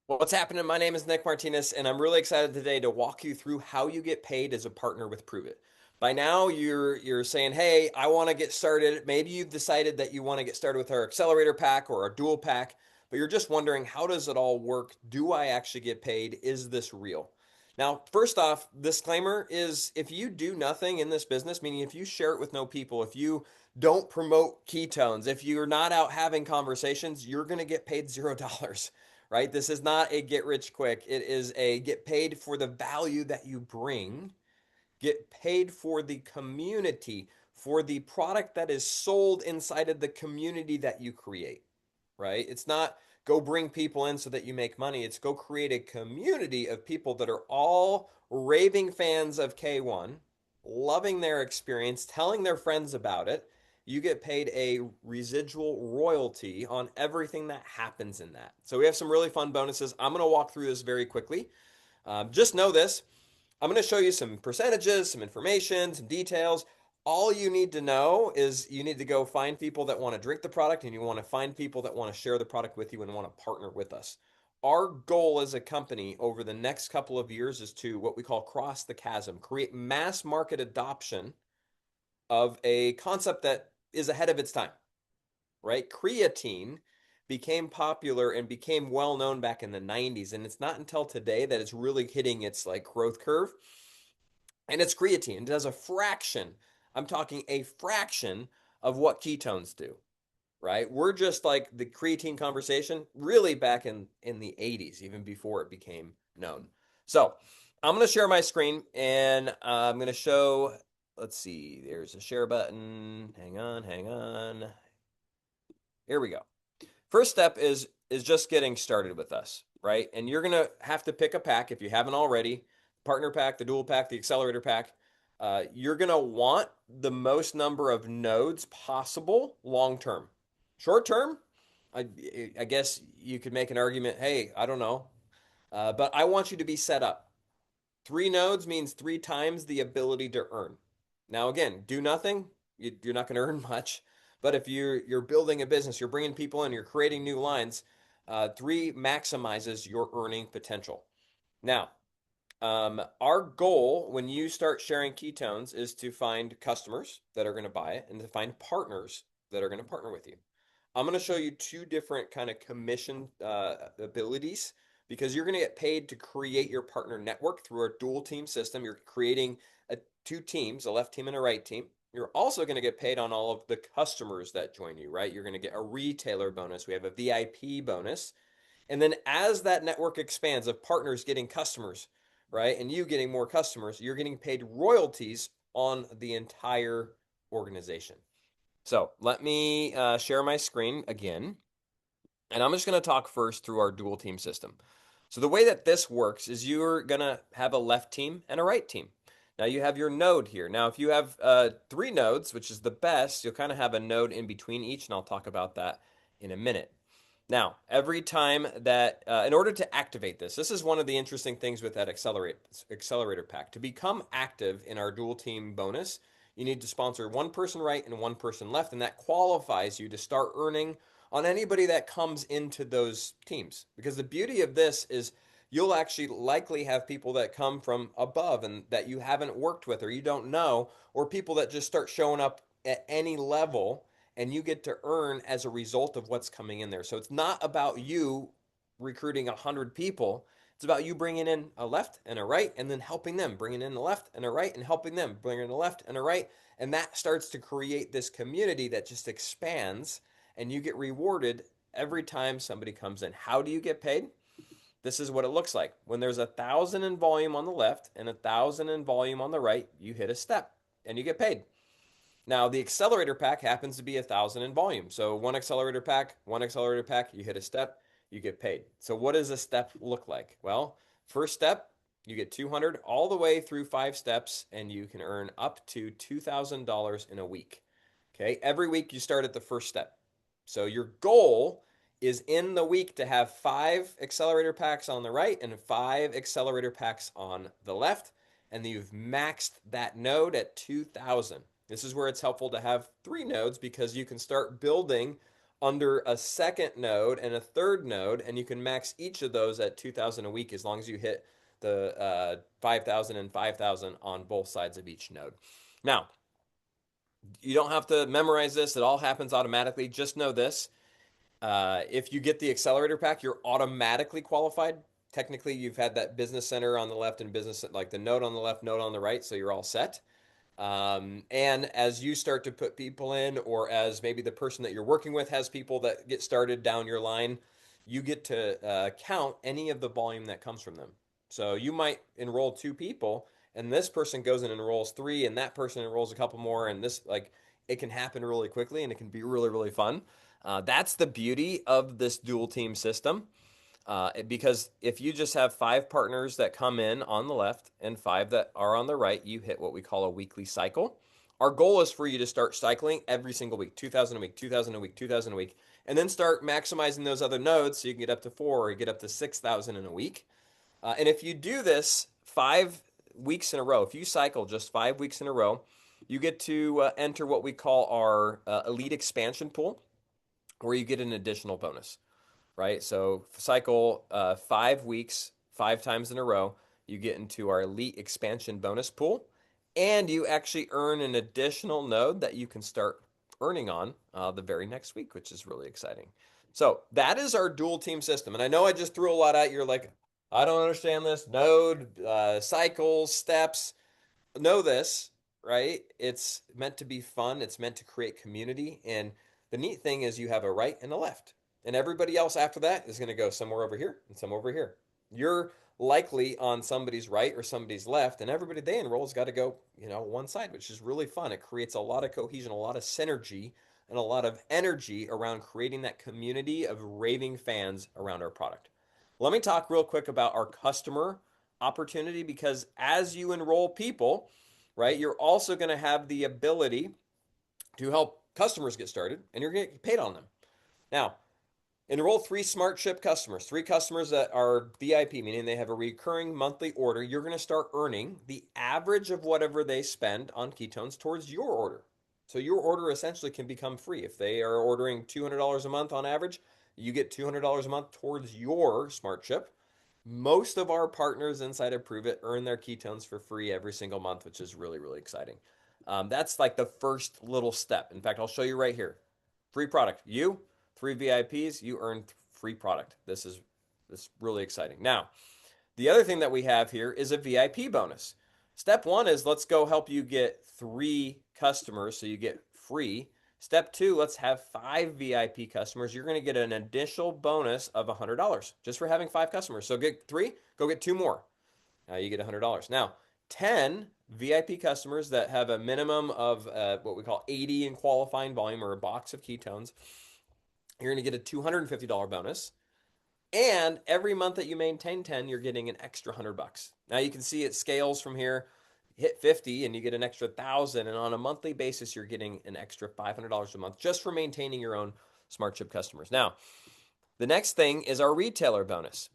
What's happening? My name is Nick Martinez, and I'm really excited today to walk you through how you get paid as a partner with Pruvit. By now, you're saying, "Hey, I want to get started." Maybe you've decided that you want to get started with our accelerator pack or our dual pack, but you're just wondering, how does it all work? Do I actually get paid? Is this real? Now, first off, disclaimer is if you do nothing in this business, meaning if you share it with no people, if you don't promote ketones, if you're not out having conversations, you're going to get paid $0, right? This is not a get rich quick. It is a get paid for the value that you bring, get paid for the community, for the product that is sold inside of the community that you create, right? It's not go bring people in so that you make money. It's go create a community of people that are all raving fans of K1, loving their experience, telling their friends about it. You get paid a residual royalty on everything that happens in that. So we have some really fun bonuses. I'm going to walk through this very quickly. Just know this. I'm going to show you some percentages, some information, some details. All you need to know is you need to go find people that want to drink the product and you want to find people that want to share the product with you and want to partner with us. Our goal as a company over the next couple of years is to what we call cross the chasm, create mass market adoption of a concept that is ahead of its time, right? Creatine became popular and became well known back in the 90s, and it's not until today that it's really hitting its like growth curve. And it's creatine. It does a fraction, I'm talking a fraction of what ketones do, right? We're just like the creatine conversation really back in the 80s, even before it became known. So I'm going to share my screen and I'm going to show, let's see, there's a share button. Hang on. Here we go. First step is just getting started with us, right? And you're gonna have to pick a pack if you haven't already. Partner pack, the dual pack, the accelerator pack. You're gonna want the most number of nodes possible long term. Short term, I, I guess you could make an argument. Hey, I don't know, but I want you to be set up. 3 nodes means 3 times the ability to earn. Now, again, do nothing, you're not going to earn much. But if you're building a business, you're bringing people in, you're creating new lines, 3 maximizes your earning potential. Now, our goal when you start sharing ketones is to find customers that are going to buy it and to find partners that are going to partner with you. I'm going to show you 2 different kind of commission abilities because you're going to get paid to create your partner network through our dual team system. You're creating 2 teams, a left team and a right team. You're also going to get paid on all of the customers that join you, right? You're going to get a retailer bonus. We have a VIP bonus. And then as that network expands of partners getting customers, right, and you getting more customers, you're getting paid royalties on the entire organization. So let me share my screen again. And I'm just going to talk first through our dual team system. So the way that this works is you're going to have a left team and a right team. Now you have your node here. Now if you have 3 nodes, which is the best, you'll kind of have a node in between each, and I'll talk about that in a minute. Now, every time that, in order to activate this, this is one of the interesting things with that accelerator pack. To become active in our dual team bonus, you need to sponsor 1 person right and 1 person left, and that qualifies you to start earning on anybody that comes into those teams. Because the beauty of this is you'll actually likely have people that come from above and that you haven't worked with or you don't know, or people that just start showing up at any level and you get to earn as a result of what's coming in there. So it's not about you recruiting 100 people. It's about you bringing in a left and a right and then helping them, bringing in a left and a right and helping them, bringing in a left and a right. And that starts to create this community that just expands and you get rewarded every time somebody comes in. How do you get paid? This is what it looks like. When there's 1,000 in volume on the left and 1,000 in volume on the right, you hit a step and you get paid. Now, the accelerator pack happens to be 1,000 in volume. So one accelerator pack, you hit a step, you get paid. So what does a step look like? Well, first step, you get 200 all the way through 5 steps, and you can earn up to $2,000 in a week. Okay, every week you start at the first step. So your goal is in the week to have 5 accelerator packs on the right and 5 accelerator packs on the left, and you've maxed that node at 2,000. This is where it's helpful to have 3 nodes because you can start building under a second node and a third node, and you can max each of those at 2,000 a week as long as you hit the 5,000 and 5,000 on both sides of each node. Now, you don't have to memorize this, it all happens automatically. Just know this: if you get the accelerator pack, you're automatically qualified. Technically, you've had that business center on the left and business, like the node on the left, node on the right, so you're all set. And as you start to put people in, or as maybe the person that you're working with has people that get started down your line, you get to count any of the volume that comes from them. So you might enroll two people, and this person goes and enrolls three, and that person enrolls a couple more, and this, like, it can happen really quickly, and it can be really, really fun. That's the beauty of this dual team system. Because if you just have five partners that come in on the left and five that are on the right, you hit what we call a weekly cycle. Our goal is for you to start cycling every single week, 2,000 a week, 2,000 a week, 2,000 a week, and then start maximizing those other nodes so you can get up to four or get up to 6,000 in a week. And if you do this 5 weeks in a row, if you cycle just 5 weeks in a row, you get to enter what we call our elite expansion pool, where you get an additional bonus, right? So cycle 5 weeks, 5 times in a row, you get into our elite expansion bonus pool, and you actually earn an additional node that you can start earning on the very next week, which is really exciting. So that is our dual team system. And I know I just threw a lot at you. You're like, I don't understand this. Node, cycles, steps. Know this, right? It's meant to be fun. It's meant to create community. And the neat thing is you have a right and a left. And everybody else after that is going to go somewhere over here and some over here. You're likely on somebody's right or somebody's left, and everybody they enroll has got to go, one side, which is really fun. It creates a lot of cohesion, a lot of synergy, and a lot of energy around creating that community of raving fans around our product. Let me talk real quick about our customer opportunity, because as you enroll people, right, you're also going to have the ability to help customers get started, and you're going to get paid on them. Now, enroll three SmartShip customers, three customers that are VIP, meaning they have a recurring monthly order. You're going to start earning the average of whatever they spend on ketones towards your order. So your order essentially can become free. If they are ordering $200 a month on average, you get $200 a month towards your SmartShip. Most of our partners inside of Pruvit earn their ketones for free every single month, which is really, really exciting. That's like the first little step. In fact, I'll show you right here. Free product. You, three VIPs, you earn free product. This really exciting. Now, the other thing that we have here is a VIP bonus. Step one is let's go help you get three customers so you get free. Step two, let's have five VIP customers. You're going to get an additional bonus of $100 just for having five customers. So get three, go get two more. Now you get $100. Now, 10 VIP customers that have a minimum of what we call 80 in qualifying volume, or a box of ketones, you're going to get a $250 bonus. And every month that you maintain 10, you're getting an extra $100. Now you can see it scales from here. Hit 50 and you get an extra 1,000, and on a monthly basis you're getting an extra $500 a month just for maintaining your own SmartShip customers. Now, the next thing is our retailer bonus.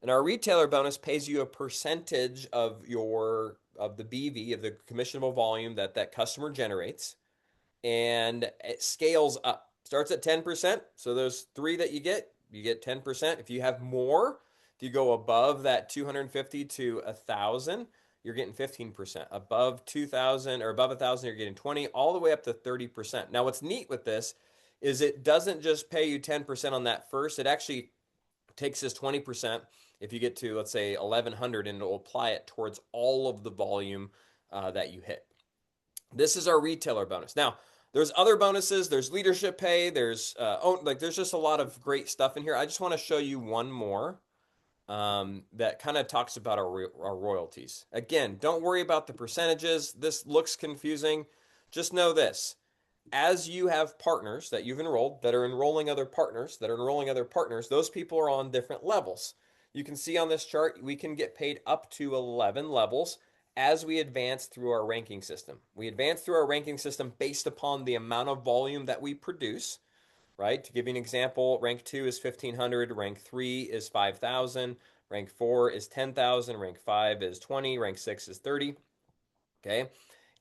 And our retailer bonus pays you a percentage of the BV, of the commissionable volume that customer generates, and it scales up. Starts at 10%. So those three that you get 10%. If you have more, if you go above that 250 to 1,000, you're getting 15%. Above 2,000 or above 1,000, you're getting 20, all the way up to 30%. Now, what's neat with this is it doesn't just pay you 10% on that first. It actually takes this 20% if you get to, let's say, 1,100, and it'll apply it towards all of the volume that you hit. This is our retailer bonus. Now, there's other bonuses. There's leadership pay. There's there's just a lot of great stuff in here. I just want to show you one more that kind of talks about our royalties. Again, don't worry about the percentages. This looks confusing. Just know this: as you have partners that you've enrolled that are enrolling other partners that are enrolling other partners, those people are on different levels. You can see on this chart, we can get paid up to 11 levels as we advance through our ranking system. We advance through our ranking system based upon the amount of volume that we produce, right? To give you an example, rank 2 is 1,500, rank 3 is 5,000, rank 4 is 10,000, rank 5 is 20, rank 6 is 30, okay?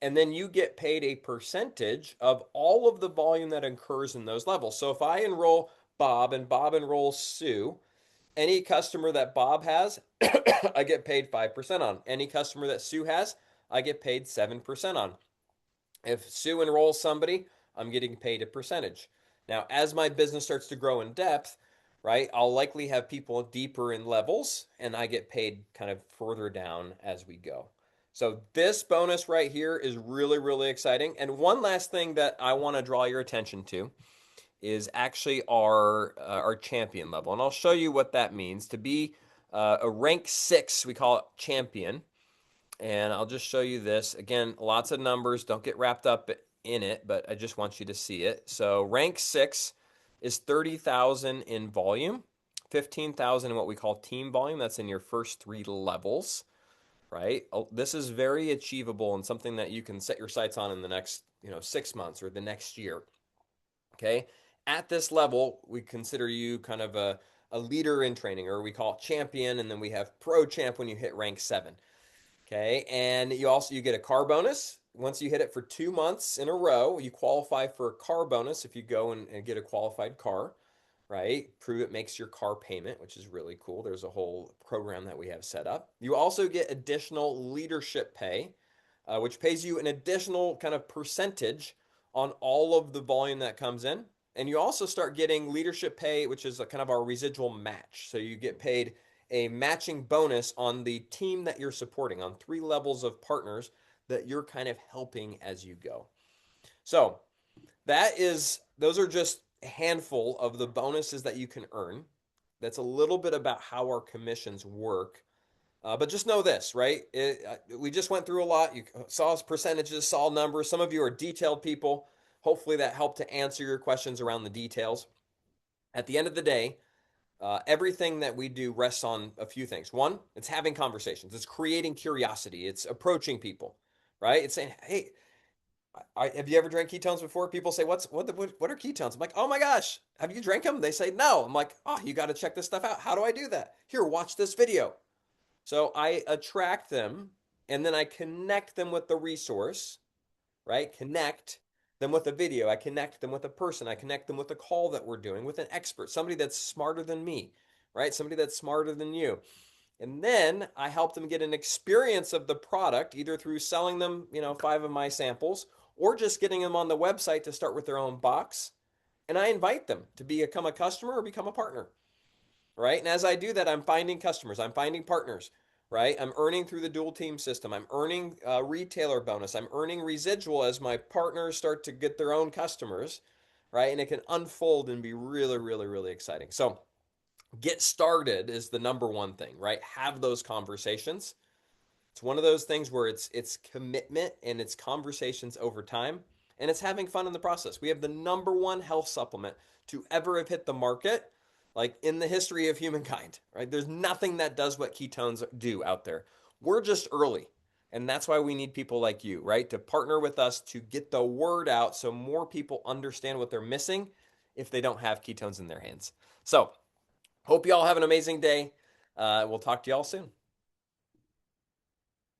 And then you get paid a percentage of all of the volume that occurs in those levels. So if I enroll Bob and Bob enrolls Sue, any customer that Bob has, I get paid 5% on. Any customer that Sue has, I get paid 7% on. If Sue enrolls somebody, I'm getting paid a percentage. Now, as my business starts to grow in depth, right, I'll likely have people deeper in levels and I get paid kind of further down as we go. So, this bonus right here is really, really exciting. And one last thing that I want to draw your attention to is actually our champion level. And I'll show you what that means. To be a rank 6, we call it champion. And I'll just show you this. Again, lots of numbers. Don't get wrapped up in it, but I just want you to see it. So rank 6 is 30,000 in volume, 15,000 in what we call team volume. That's in your first 3 levels, right? This is very achievable and something that you can set your sights on in the next, 6 months or the next year. Okay? At this level, we consider you kind of a leader in training, or we call it champion, and then we have pro champ when you hit rank 7. Okay, and you get a car bonus. Once you hit it for 2 months in a row, you qualify for a car bonus if you go and get a qualified car, right? Pruvit makes your car payment, which is really cool. There's a whole program that we have set up. You also get additional leadership pay, which pays you an additional kind of percentage on all of the volume that comes in. And you also start getting leadership pay, which is a kind of our residual match. So you get paid a matching bonus on the team that you're supporting, on 3 levels of partners that you're kind of helping as you go. So those are just a handful of the bonuses that you can earn. That's a little bit about how our commissions work. But just know this, right? We just went through a lot. You saw percentages, saw numbers. Some of you are detailed people. Hopefully that helped to answer your questions around the details. At the end of the day, everything that we do rests on a few things. One, it's having conversations. It's creating curiosity. It's approaching people, right? It's saying, "Hey, have you ever drank ketones before?" People say, what are ketones?" I'm like, "Oh my gosh, have you drank them?" They say, "No." I'm like, "Oh, you got to check this stuff out. How do I do that?" "Here, watch this video." So I attract them and then I connect them with the resource, right? Connect them with a video. I connect them with a person. I connect them with a call that we're doing with an expert, somebody that's smarter than me, right? Somebody that's smarter than you. And then I help them get an experience of the product, either through selling them, 5 of my samples, or just getting them on the website to start with their own box. And I invite them to become a customer or become a partner, right? And as I do that, I'm finding customers, I'm finding partners, right? I'm earning through the dual team system. I'm earning a retailer bonus. I'm earning residual as my partners start to get their own customers, right? And it can unfold and be really, really, really exciting. So get started is the number one thing, right? Have those conversations. It's one of those things where it's commitment and it's conversations over time and it's having fun in the process. We have the number one health supplement to ever have hit the market, like in the history of humankind, right? There's nothing that does what ketones do out there. We're just early. And that's why we need people like you, right? To partner with us to get the word out so more people understand what they're missing if they don't have ketones in their hands. So, hope you all have an amazing day. We'll talk to you all soon.